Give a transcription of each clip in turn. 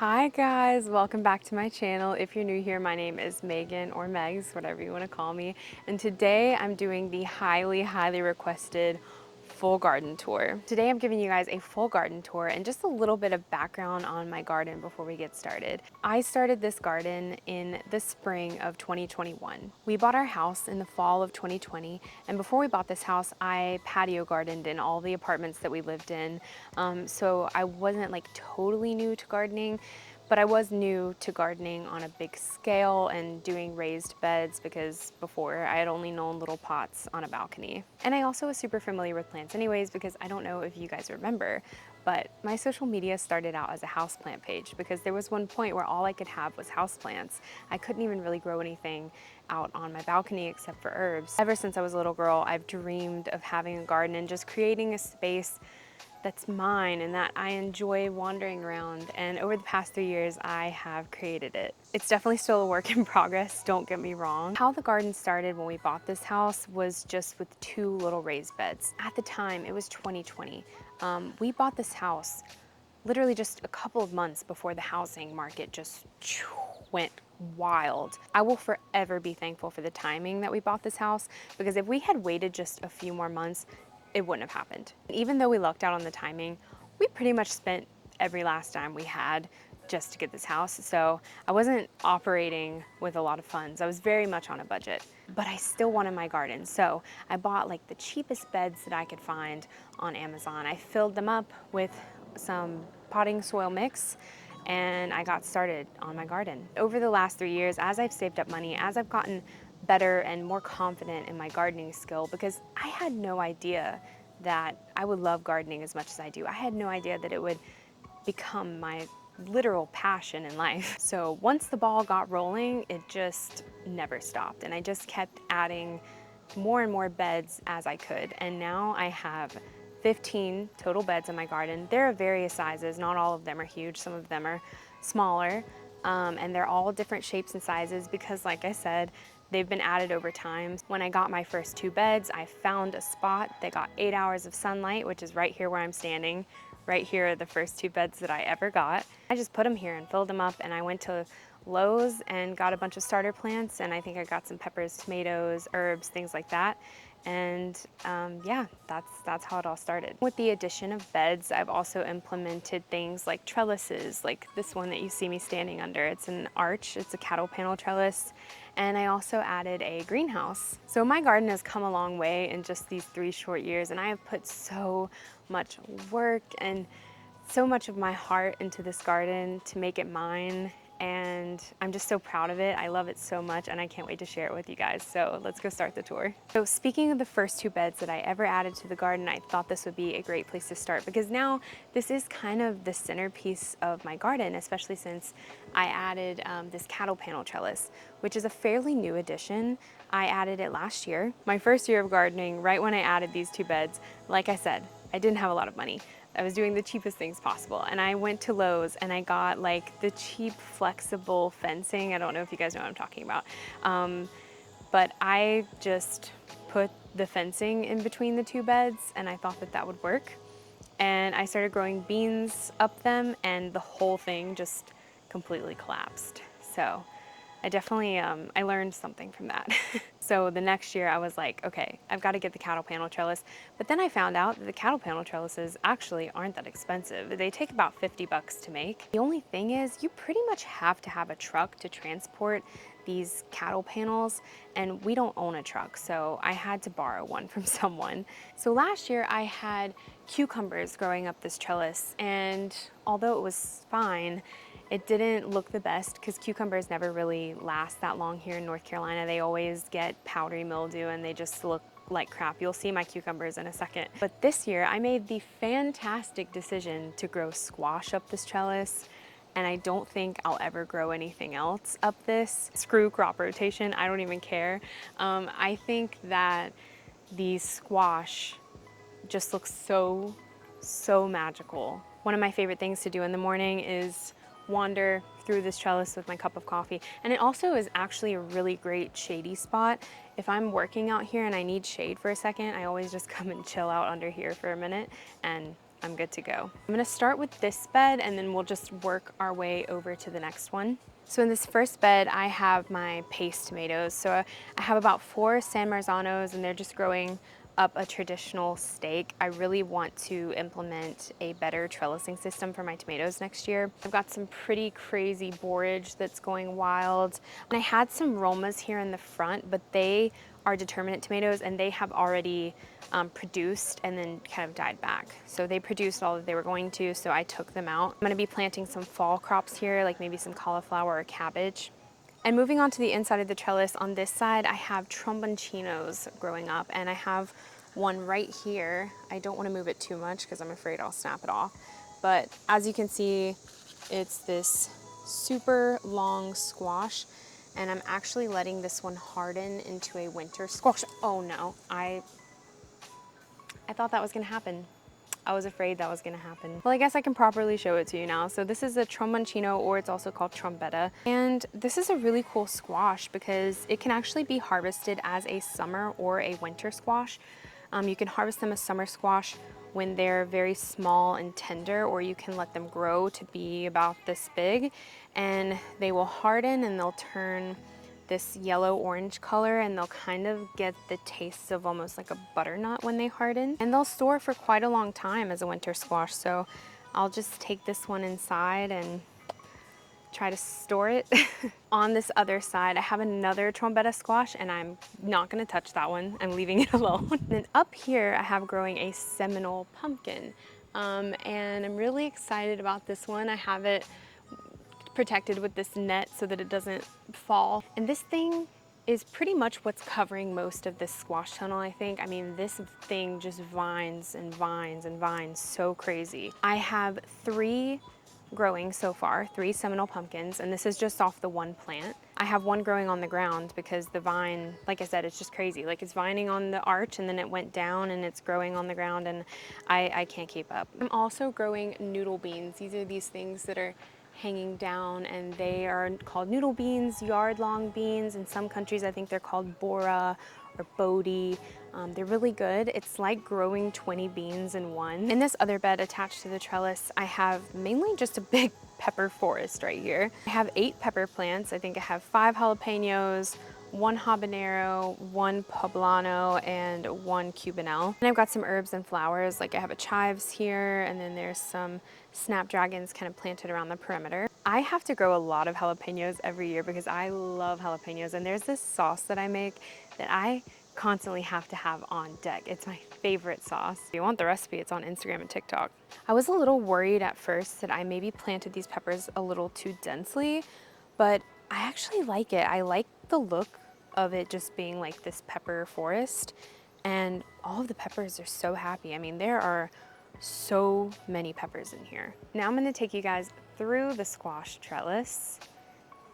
Hi guys, welcome back to my channel. If you're new here, my name is Megan or Megs, whatever you want to call me. And today I'm doing the highly requested full garden tour. Today I'm giving you guys a full garden tour and just a little bit of background on my garden before we get started. I started this garden in the spring of 2021. We bought our house in the fall of 2020, and before we bought this house, I patio gardened in all the apartments that we lived in. So I wasn't like totally new to gardening, but I was new to gardening on a big scale and doing raised beds because before I had only known little pots on a balcony. And I also was super familiar with plants anyways, because I don't know if you guys remember, but my social media started out as a houseplant page because there was one point where all I could have was houseplants. I couldn't even really grow anything out on my balcony except for herbs. Ever since I was a little girl, I've dreamed of having a garden and just creating a space that's mine and that I enjoy wandering around. And over the past 3 years, I have created it. It's definitely still a work in progress, don't get me wrong. How the garden started when we bought this house was just with 2 little raised beds. At the time, it was 2020. We bought this house literally just a couple of months before the housing market just went wild. I will forever be thankful for the timing that we bought this house, because if we had waited just a few more months, it wouldn't have happened. Even though we lucked out on the timing, we pretty much spent every last dime we had just to get this house. So I wasn't operating with a lot of funds. I was very much on a budget, but I still wanted my garden. So I bought like the cheapest beds that I could find on Amazon. I filled them up with some potting soil mix, and I got started on my garden. Over the last 3 years, as I've saved up money, as I've gotten better and more confident in my gardening skill, because I had no idea that I would love gardening as much as I do. I had no idea that it would become my literal passion in life. So once the ball got rolling, it just never stopped. And I just kept adding more and more beds as I could. And now I have 15 total beds in my garden. They're of various sizes. Not all of them are huge. Some of them are smaller. And they're all different shapes and sizes because, like I said, they've been added over time. When I got my first 2 beds, I found a spot that got 8 hours of sunlight, which is right here where I'm standing. Right here are the first 2 beds that I ever got. I just put them here and filled them up, and I went to Lowe's and got a bunch of starter plants, and I think I got some peppers, tomatoes, herbs, things like that. And yeah, that's how it all started. With the addition of beds, I've also implemented things like trellises, like this one that you see me standing under. It's an arch, it's a cattle panel trellis. And I also added a greenhouse. So my garden has come a long way in just these 3 short years, and I have put so much work and so much of my heart into this garden to make it mine, and I'm just so proud of it. I love it so much, and I can't wait to share it with you guys. So let's go start the tour. So speaking of the first 2 beds that I ever added to the garden, I thought this would be a great place to start, because now this is kind of the centerpiece of my garden, especially since I added this cattle panel trellis, which is a fairly new addition. I added it last year, my first year of gardening, right when I added these 2 beds. Like I said, I didn't have a lot of money. I was doing the cheapest things possible, and I went to Lowe's and I got like the cheap flexible fencing. I don't know if you guys know what I'm talking about, but I just put the fencing in between the 2 beds, and I thought that that would work. And I started growing beans up them, and the whole thing just completely collapsed. So I definitely, I learned something from that. So the next year I was like, okay, I've got to get the cattle panel trellis. But then I found out that the cattle panel trellises actually aren't that expensive. They take about 50 bucks to make. The only thing is you pretty much have to have a truck to transport these cattle panels, and we don't own a truck, so I had to borrow one from someone. So last year I had cucumbers growing up this trellis, and although it was fine, it didn't look the best because cucumbers never really last that long here in North Carolina. They always get powdery mildew and they just look like crap. You'll see my cucumbers in a second. But this year I made the fantastic decision to grow squash up this trellis, and I don't think I'll ever grow anything else up this. Screw crop rotation, I don't even care. I think that the squash just looks so magical. One of my favorite things to do in the morning is wander through this trellis with my cup of coffee. And it also is actually a really great shady spot. If I'm working out here and I need shade for a second, I always just come and chill out under here for a minute, and I'm good to go. I'm gonna start with this bed and then we'll just work our way over to the next one. So in this first bed, I have my paste tomatoes. So I have about 4 San Marzanos and they're just growing up a traditional stake. I really want to implement a better trellising system for my tomatoes next year. I've got some pretty crazy borage that's going wild. And I had some Romas here in the front, but they are determinate tomatoes and they have already produced and then kind of died back. So they produced all that they were going to, so I took them out. I'm gonna be planting some fall crops here, like maybe some cauliflower or cabbage. And moving on to the inside of the trellis, on this side, I have tromboncinos growing up, and I have one right here. I don't want to move it too much because I'm afraid I'll snap it off. But as you can see, it's this super long squash, and I'm actually letting this one harden into a winter squash. Oh no, I thought that was gonna happen. I was afraid that was gonna happen. Well, I guess I can properly show it to you now. So this is a tromboncino, or it's also called trombetta. And this is a really cool squash because it can actually be harvested as a summer or a winter squash. You can harvest them as summer squash when they're very small and tender, or you can let them grow to be about this big and they will harden and they'll turn this yellow-orange color, and they'll kind of get the taste of almost like a butternut when they harden. And they'll store for quite a long time as a winter squash, so I'll just take this one inside and try to store it. On this other side, I have another trombetta squash, and I'm not gonna touch that one. I'm leaving it alone. Then up here, I have growing a Seminole pumpkin, and I'm really excited about this one. I have it protected with this net so that it doesn't fall. And this thing is pretty much what's covering most of this squash tunnel, I think. I mean, this thing just vines and vines and vines so crazy. I have 3 growing so far, 3 Seminole pumpkins, and this is just off the one plant. I have one growing on the ground because the vine, like I said, it's just crazy. Like, it's vining on the arch and then it went down and it's growing on the ground, and I can't keep up. I'm also growing noodle beans. These are these things that are hanging down, and they are called noodle beans, yard-long beans. In some countries, I think they're called bora or bodhi. They're really good. It's like growing 20 beans in one. In this other bed attached to the trellis, I have mainly just a big pepper forest right here. I have 8 pepper plants. I think I have 5 jalapenos, 1 habanero, 1 poblano, and 1 cubanelle. And I've got some herbs and flowers, like I have a chives here, and then there's some snapdragons kind of planted around the perimeter. I have to grow a lot of jalapenos every year because I love jalapenos, and there's this sauce that I make that I constantly have to have on deck. It's my favorite sauce. If you want the recipe, it's on Instagram and TikTok. I was a little worried at first that I maybe planted these peppers a little too densely, but I actually like it. I like the look of it just being like this pepper forest, and all of the peppers are so happy. I mean, there are so many peppers in here. Now I'm gonna take you guys through the squash trellis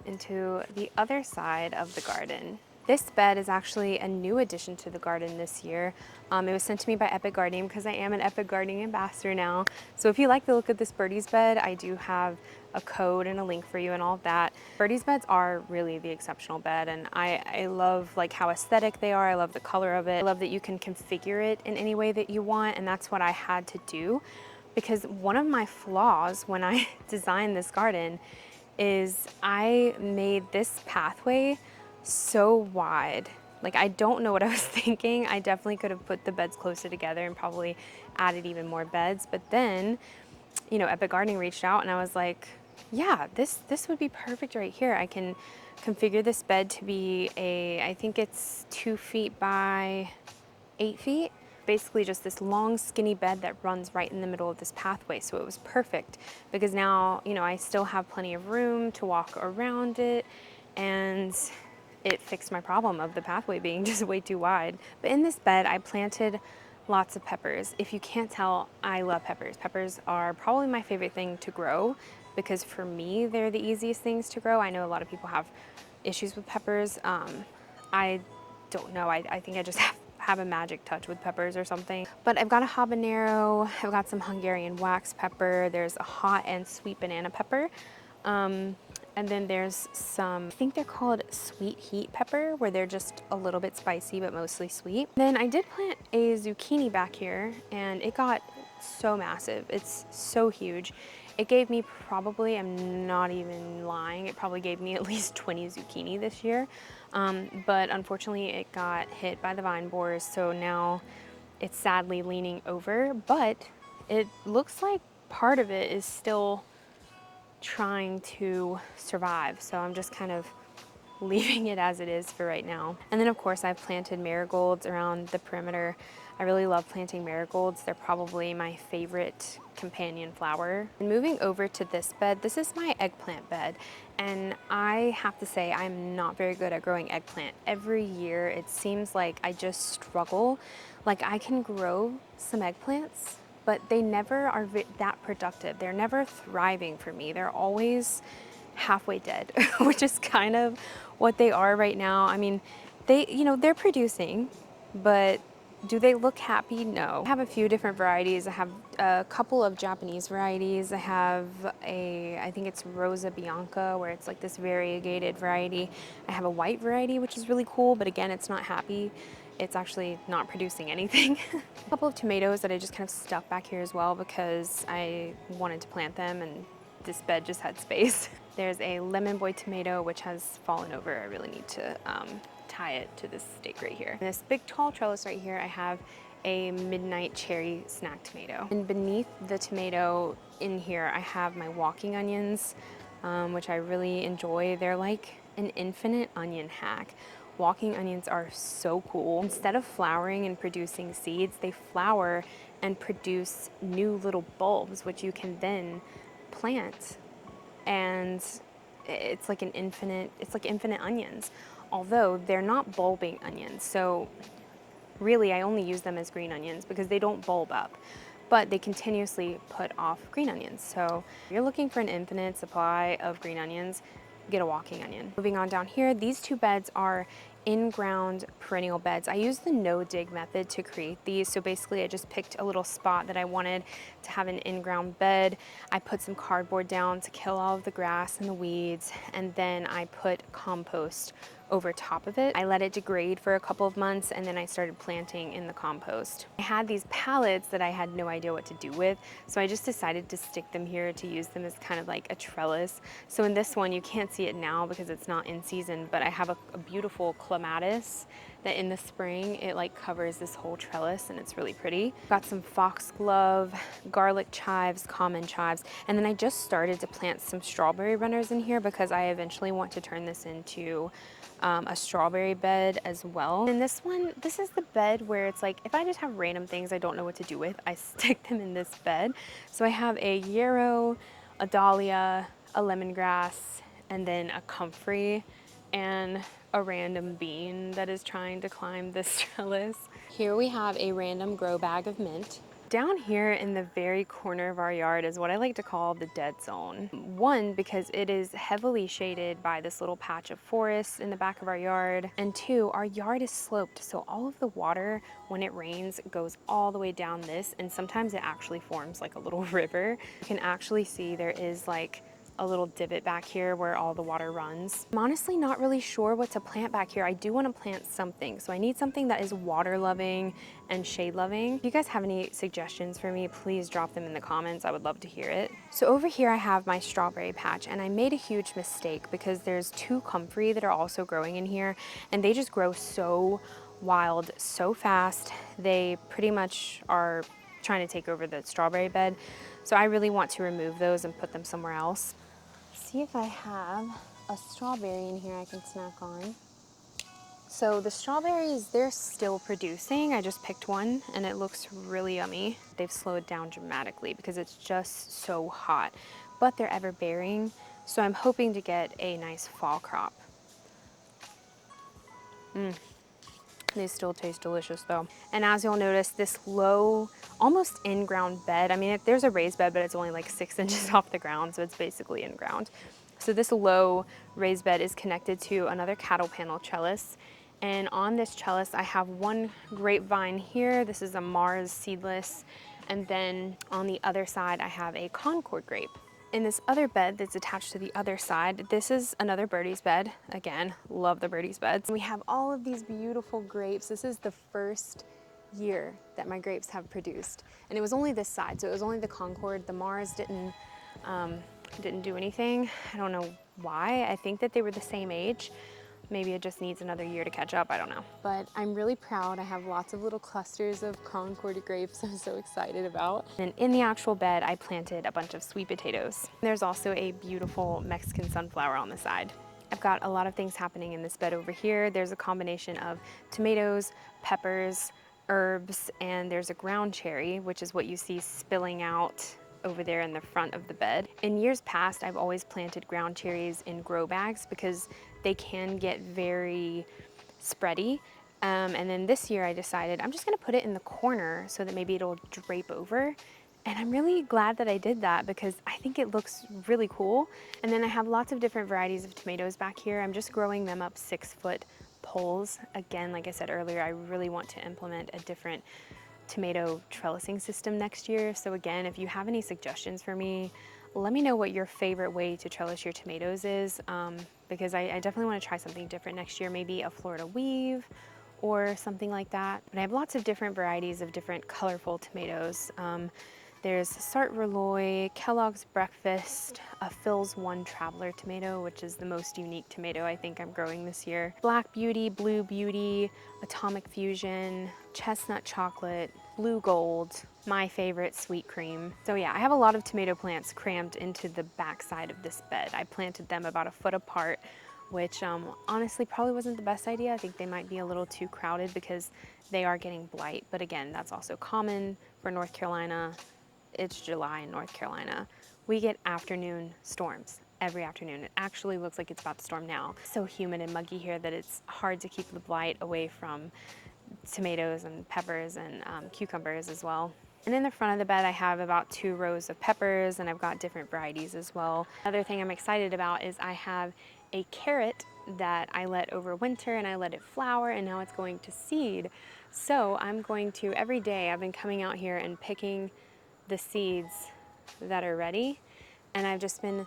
into the other side of the garden. This bed is actually a new addition to the garden this year. It was sent to me by Epic Gardening because I am an Epic Gardening ambassador now. So if you like the look of this Birdies bed, I do have a code and a link for you and all of that. Birdies beds are really the exceptional bed, and I love like how aesthetic they are. I love the color of it. I love that you can configure it in any way that you want, and that's what I had to do, because one of my flaws when I designed this garden is I made this pathway so wide. Like, I don't know what I was thinking. I definitely could have put the beds closer together and probably added even more beds. But then, you know, Epic Gardening reached out and I was like, yeah, this would be perfect right here. I can configure this bed to be I think it's 2 feet by 8 feet. Basically just this long skinny bed that runs right in the middle of this pathway. So it was perfect because now, you know, I still have plenty of room to walk around it, and it fixed my problem of the pathway being just way too wide. But in this bed, I planted lots of peppers. If you can't tell, I love peppers. Peppers are probably my favorite thing to grow because for me, they're the easiest things to grow. I know a lot of people have issues with peppers. I don't know, I think I just have a magic touch with peppers or something. But I've got a habanero, I've got some Hungarian wax pepper, there's a hot and sweet banana pepper. And then there's some, I think they're called sweet heat pepper, where they're just a little bit spicy but mostly sweet. Then I did plant a zucchini back here, and it got so massive. It's so huge. It gave me probably, I'm not even lying, it probably gave me at least 20 zucchini this year. But unfortunately it got hit by the vine borers, so now it's sadly leaning over, but it looks like part of it is still trying to survive. So I'm just kind of leaving it as it is for right now. And then of course I've planted marigolds around the perimeter. I really love planting marigolds. They're probably my favorite companion flower. And moving over to this bed, this is my eggplant bed. And I have to say, I'm not very good at growing eggplant. Every year it seems like I just struggle. Like I can grow some eggplants, but they never are that productive. They're never thriving for me. They're always halfway dead, which is kind of what they are right now. I mean, they're producing, but do they look happy? No. I have a few different varieties. I have a couple of Japanese varieties. I have I think it's Rosa Bianca, where it's like this variegated variety. I have a white variety, which is really cool, but again, it's not happy. It's actually not producing anything. A couple of tomatoes that I just kind of stuck back here as well because I wanted to plant them and this bed just had space. There's a lemon boy tomato which has fallen over. I really need to tie it to this stake right here. In this big tall trellis right here, I have a midnight cherry snack tomato. And beneath the tomato in here, I have my walking onions, which I really enjoy. They're like an infinite onion hack. Walking onions are so cool. Instead of flowering and producing seeds, they flower and produce new little bulbs, which you can then plant, and it's like infinite onions, although they're not bulbing onions. So really I only use them as green onions because they don't bulb up, but they continuously put off green onions. So if you're looking for an infinite supply of green onions, get a walking onion. Moving on down here, these two beds are in-ground perennial beds. I used the no-dig method to create these. So basically I just picked a little spot that I wanted to have an in-ground bed. I put some cardboard down to kill all of the grass and the weeds, and then I put compost over top of it. I let it degrade for a couple of months, and then I started planting in the compost. I had these pallets that I had no idea what to do with, so I just decided to stick them here to use them as kind of like a trellis. So in this one, you can't see it now because it's not in season, but I have a beautiful clematis that in the spring, it like covers this whole trellis and it's really pretty. Got some foxglove, garlic chives, common chives, and then I just started to plant some strawberry runners in here because I eventually want to turn this into a strawberry bed as well. And this one, this is the bed where it's like, if I just have random things I don't know what to do with, I stick them in this bed. So I have a yarrow, a dahlia, a lemongrass, and then a comfrey, and a random bean that is trying to climb this trellis. Here we have a random grow bag of mint. Down here in the very corner of our yard is what I like to call the dead zone. One, because it is heavily shaded by this little patch of forest in the back of our yard. And two, our yard is sloped, so all of the water, when it rains, goes all the way down this, and sometimes it actually forms like a little river. You can actually see there is like a little divot back here where all the water runs. I'm honestly not really sure what to plant back here. I do want to plant something, so I need something that is water loving and shade loving. If you guys have any suggestions for me, please drop them in the comments. I would love to hear it. So over here I have my strawberry patch, and I made a huge mistake because there's two comfrey that are also growing in here, and they just grow so wild so fast. They pretty much are trying to take over the strawberry bed. So I really want to remove those and put them somewhere else. See if I have a strawberry in here I can snack on. So the strawberries, they're still producing. I just picked one and it looks really yummy. They've slowed down dramatically because it's just so hot, but they're ever bearing. So I'm hoping to get a nice fall crop. They still taste delicious though. And as you'll notice, this low, almost in-ground bed, I mean, there's a raised bed, but it's only like 6 inches off the ground, so it's basically in ground. So this low raised bed is connected to another cattle panel trellis. And on this trellis, I have one grapevine here. This is a Mars seedless. And then on the other side, I have a Concord grape. In this other bed that's attached to the other side, this is another Birdies bed. Again, love the Birdies beds. We have all of these beautiful grapes. This is the first year that my grapes have produced. And it was only this side, so it was only the Concord. The Mars didn't do anything. I don't know why. I think that they were the same age. Maybe it just needs another year to catch up, I don't know. But I'm really proud. I have lots of little clusters of Concord grapes I'm so excited about. And in the actual bed, I planted a bunch of sweet potatoes. There's also a beautiful Mexican sunflower on the side. I've got a lot of things happening in this bed over here. There's a combination of tomatoes, peppers, herbs, and there's a ground cherry, which is what you see spilling out over there in the front of the bed. In years past, I've always planted ground cherries in grow bags because they can get very spready. And then this year I decided I'm just gonna put it in the corner so that maybe it'll drape over. And I'm really glad that I did that because I think it looks really cool. And then I have lots of different varieties of tomatoes back here. I'm just growing them up 6-foot poles. Again, like I said earlier, I really want to implement a different tomato trellising system next year. So again, if you have any suggestions for me, let me know what your favorite way to trellis your tomatoes is, because I definitely want to try something different next year, maybe a Florida weave or something like that. But I have lots of different varieties of different colorful tomatoes. There's Sart Verloy, Kellogg's Breakfast, a Phil's One Traveler tomato, which is the most unique tomato I think I'm growing this year. Black Beauty, Blue Beauty, Atomic Fusion, Chestnut Chocolate, Blue Gold, my favorite Sweet Cream. So yeah, I have a lot of tomato plants crammed into the back side of this bed. I planted them about a foot apart, which honestly probably wasn't the best idea. I think they might be a little too crowded because they are getting blight. But again, that's also common for North Carolina. It's July in North Carolina. We get afternoon storms every afternoon. It actually looks like it's about to storm now. It's so humid and muggy here that it's hard to keep the blight away from tomatoes and peppers and cucumbers as well. And in the front of the bed, I have about 2 rows of peppers, and I've got different varieties as well. Another thing I'm excited about is I have a carrot that I let over winter and I let it flower, and now it's going to seed. So I'm going to, every day I've been coming out here and picking the seeds that are ready, and I've just been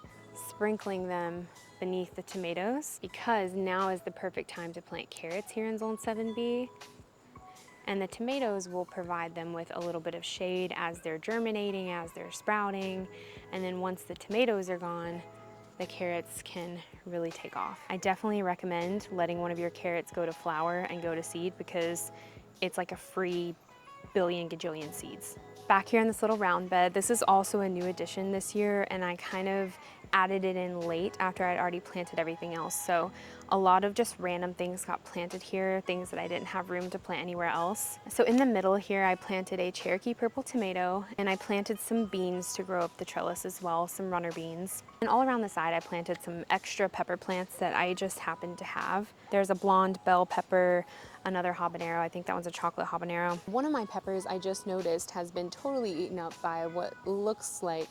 sprinkling them beneath the tomatoes because now is the perfect time to plant carrots here in Zone 7B. And the tomatoes will provide them with a little bit of shade as they're germinating, as they're sprouting. And then once the tomatoes are gone, the carrots can really take off. I definitely recommend letting one of your carrots go to flower and go to seed because it's like a free billion gajillion seeds. Back here in this little round bed, this is also a new addition this year, and I kind of added it in late after I'd already planted everything else. So a lot of just random things got planted here, things that I didn't have room to plant anywhere else. So in the middle here, I planted a Cherokee purple tomato, and I planted some beans to grow up the trellis as well, some runner beans. And all around the side, I planted some extra pepper plants that I just happened to have. There's a blonde bell pepper, another habanero. I think that one's a chocolate habanero. One of my peppers I just noticed has been totally eaten up by what looks like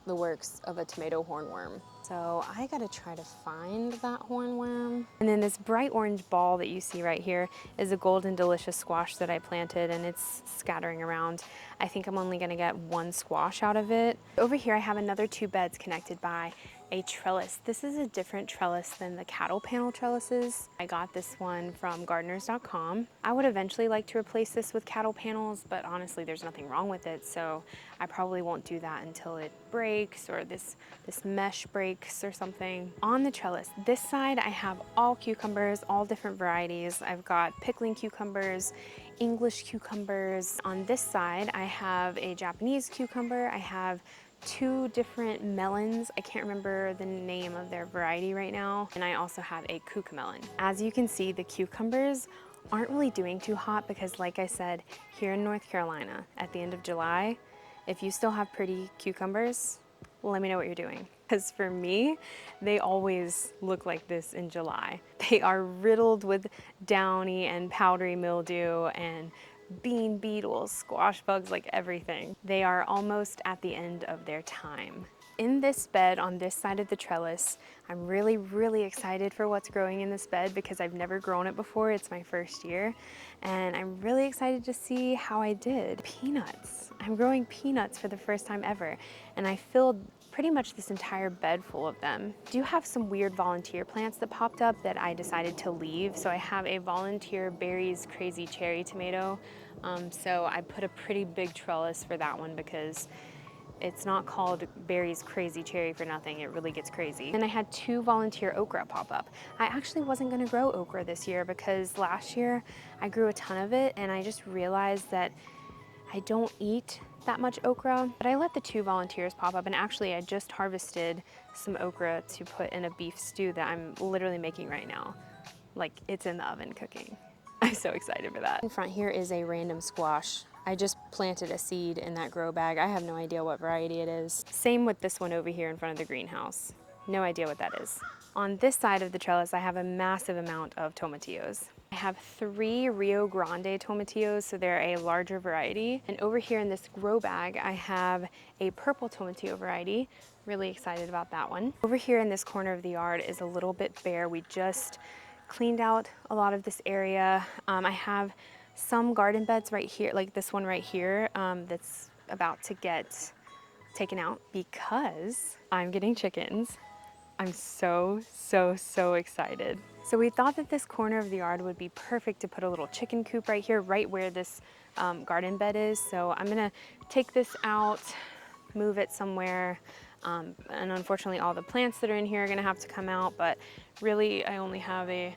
the works of a tomato hornworm. So I gotta try to find that hornworm. And then this bright orange ball that you see right here is a golden delicious squash that I planted, and it's scattering around. I think I'm only gonna get 1 squash out of it. Over here I have another 2 beds connected by a trellis. This is a different trellis than the cattle panel trellises. I got this one from gardeners.com. I would eventually like to replace this with cattle panels, but honestly there's nothing wrong with it, so I probably won't do that until it breaks or this mesh breaks or something. On the trellis, this side I have all cucumbers, all different varieties. I've got pickling cucumbers, English cucumbers. On this side I have a Japanese cucumber. I have 2 different melons. I can't remember the name of their variety right now. And I also have a cucamelon. As you can see, the cucumbers aren't really doing too hot because, like I said, here in North Carolina at the end of July, if you still have pretty cucumbers, let me know what you're doing. Because for me, they always look like this in July. They are riddled with downy and powdery mildew and bean beetles, squash bugs, like everything. They are almost at the end of their time. In this bed on this side of the trellis, I'm really excited for what's growing in this bed because I've never grown it before. It's my first year, and I'm really excited to see how I did. Peanuts. I'm growing peanuts for the first time ever, and I filled pretty much this entire bed full of them. I do have some weird volunteer plants that popped up that I decided to leave. So I have a volunteer berries crazy cherry tomato, So I put a pretty big trellis for that one because it's not called Berry's Crazy Cherry for nothing. It really gets crazy. And I had 2 volunteer okra pop up. I actually wasn't gonna grow okra this year because last year I grew a ton of it and I just realized that I don't eat that much okra, but I let the 2 volunteers pop up, and actually I just harvested some okra to put in a beef stew that I'm literally making right now. Like, it's in the oven cooking. I'm so excited for that. In front here is a random squash. I just planted a seed in that grow bag. I have no idea what variety it is. Same with this one over here in front of the greenhouse. No idea what that is. On this side of the trellis, I have a massive amount of tomatillos. I have 3 Rio Grande tomatillos, so they're a larger variety. And over here in this grow bag, I have a purple tomatillo variety. Really excited about that one. Over here in this corner of the yard is a little bit bare. We just cleaned out a lot of this area. I have some garden beds right here, like this one right here, that's about to get taken out because I'm getting chickens. I'm so excited. So we thought that this corner of the yard would be perfect to put a little chicken coop right here, right where this garden bed is. So I'm gonna take this out, move it somewhere. And unfortunately all the plants that are in here are gonna have to come out, but really I only have a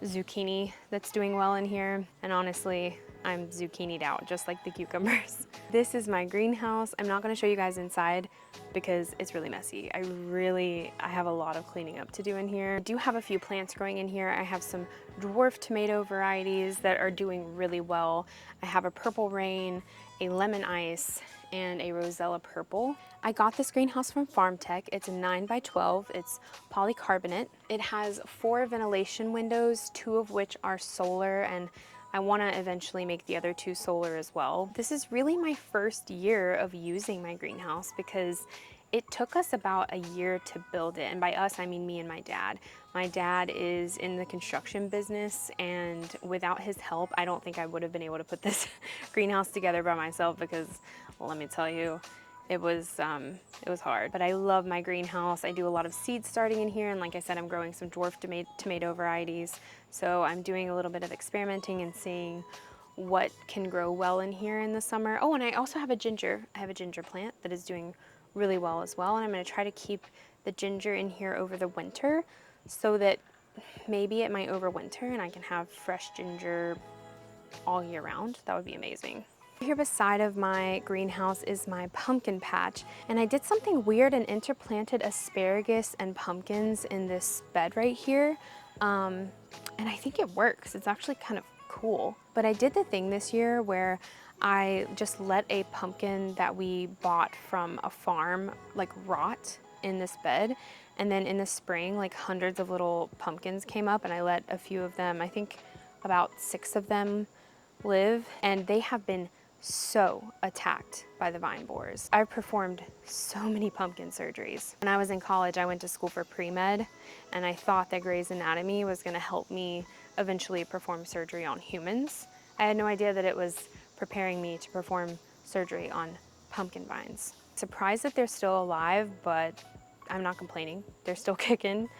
zucchini that's doing well in here. And honestly, I'm zucchini'd out, just like the cucumbers. This is my greenhouse. I'm not gonna show you guys inside because it's really messy. I have a lot of cleaning up to do in here. I do have a few plants growing in here. I have some dwarf tomato varieties that are doing really well. I have a purple rain, a lemon ice, and a rosella purple. I got this greenhouse from Farm Tech. It's a 9x12. It's polycarbonate. It has 4 ventilation windows, 2 of which are solar, and I want to eventually make the other 2 solar as well. This is really my first year of using my greenhouse because it took us about a year to build it. And by us, I mean me and my dad. My dad is in the construction business, and without his help, I don't think I would have been able to put this greenhouse together by myself because, well, let me tell you, it was hard. But I love my greenhouse. I do a lot of seed starting in here, and like I said, I'm growing some dwarf tomato varieties. So I'm doing a little bit of experimenting and seeing what can grow well in here in the summer. Oh, and I also have a ginger. I have a ginger plant that is doing really well as well, and I'm going to try to keep the ginger in here over the winter so that maybe it might overwinter and I can have fresh ginger all year round. That would be amazing. Here beside of my greenhouse is my pumpkin patch, and I did something weird and interplanted asparagus and pumpkins in this bed right here, and I think it works. It's actually kind of cool. But I did the thing this year where I just let a pumpkin that we bought from a farm like rot in this bed, and then in the spring like hundreds of little pumpkins came up, and I let a few of them, I think about 6 of them, live, and they have been so attacked by the vine borers. I've performed so many pumpkin surgeries. When I was in college, I went to school for pre-med, and I thought that Grey's Anatomy was gonna help me eventually perform surgery on humans. I had no idea that it was preparing me to perform surgery on pumpkin vines. Surprised that they're still alive, but I'm not complaining. They're still kicking.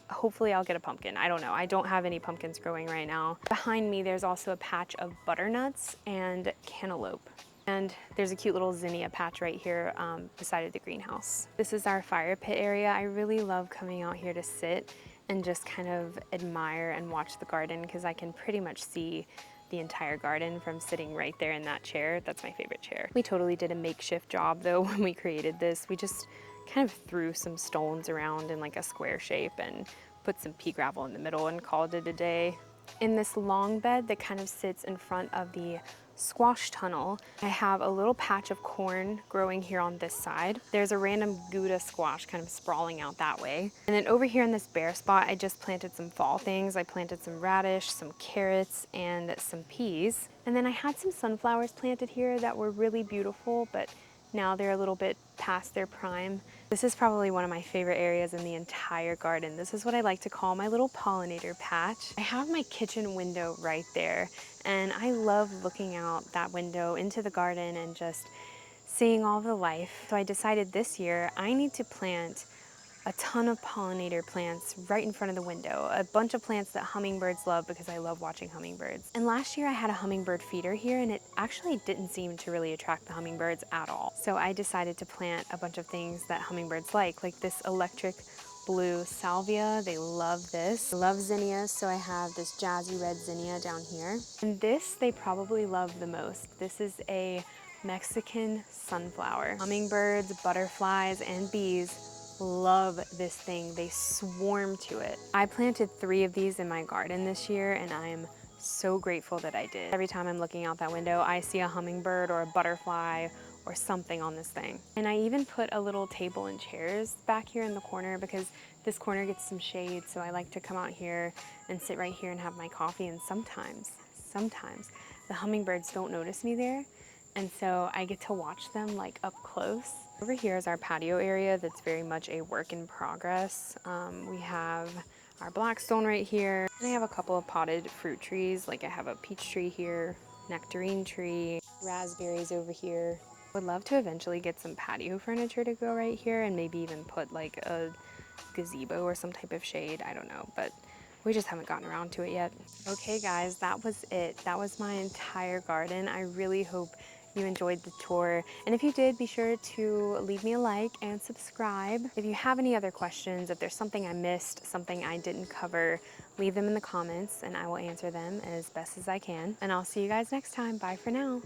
Hopefully I'll get a pumpkin. I don't know. I don't have any pumpkins growing right now. Behind me, there's also a patch of butternuts and cantaloupe. And there's a cute little zinnia patch right here beside the greenhouse. This is our fire pit area. I really love coming out here to sit and just kind of admire and watch the garden because I can pretty much see the entire garden from sitting right there in that chair. That's my favorite chair. We totally did a makeshift job though when we created this. We just kind of threw some stones around in like a square shape and put some pea gravel in the middle and called it a day. In this long bed that kind of sits in front of the squash tunnel, I have a little patch of corn growing here on this side. There's a random Gouda squash kind of sprawling out that way. And then over here in this bare spot, I just planted some fall things. I planted some radish, some carrots, and some peas. And then I had some sunflowers planted here that were really beautiful, but now they're a little bit past their prime. This is probably one of my favorite areas in the entire garden. This is what I like to call my little pollinator patch. I have my kitchen window right there, and I love looking out that window into the garden and just seeing all the life. So I decided this year I need to plant a ton of pollinator plants right in front of the window, a bunch of plants that hummingbirds love because I love watching hummingbirds. And last year I had a hummingbird feeder here and it actually didn't seem to really attract the hummingbirds at all. So I decided to plant a bunch of things that hummingbirds like this electric blue salvia. They love this. I love zinnias, so I have this jazzy red zinnia down here. And this they probably love the most. This is a Mexican sunflower. Hummingbirds, butterflies, and bees love this thing. They swarm to it. I planted 3 of these in my garden this year and I am so grateful that I did. Every time I'm looking out that window, I see a hummingbird or a butterfly or something on this thing. And I even put a little table and chairs back here in the corner because this corner gets some shade, so I like to come out here and sit right here and have my coffee. And sometimes the hummingbirds don't notice me there, and so I get to watch them like up close. Over here is our patio area that's very much a work in progress. We have our blackstone right here, and I have a couple of potted fruit trees. Like I have a peach tree here, nectarine tree, raspberries over here. Would love to eventually get some patio furniture to go right here and maybe even put like a gazebo or some type of shade. I don't know, but we just haven't gotten around to it yet. Okay guys, that was it. That was my entire garden. I really hope you enjoyed the tour. And if you did, be sure to leave me a like and subscribe. If you have any other questions, if there's something I missed, something I didn't cover, leave them in the comments and I will answer them as best as I can. And I'll see you guys next time. Bye for now.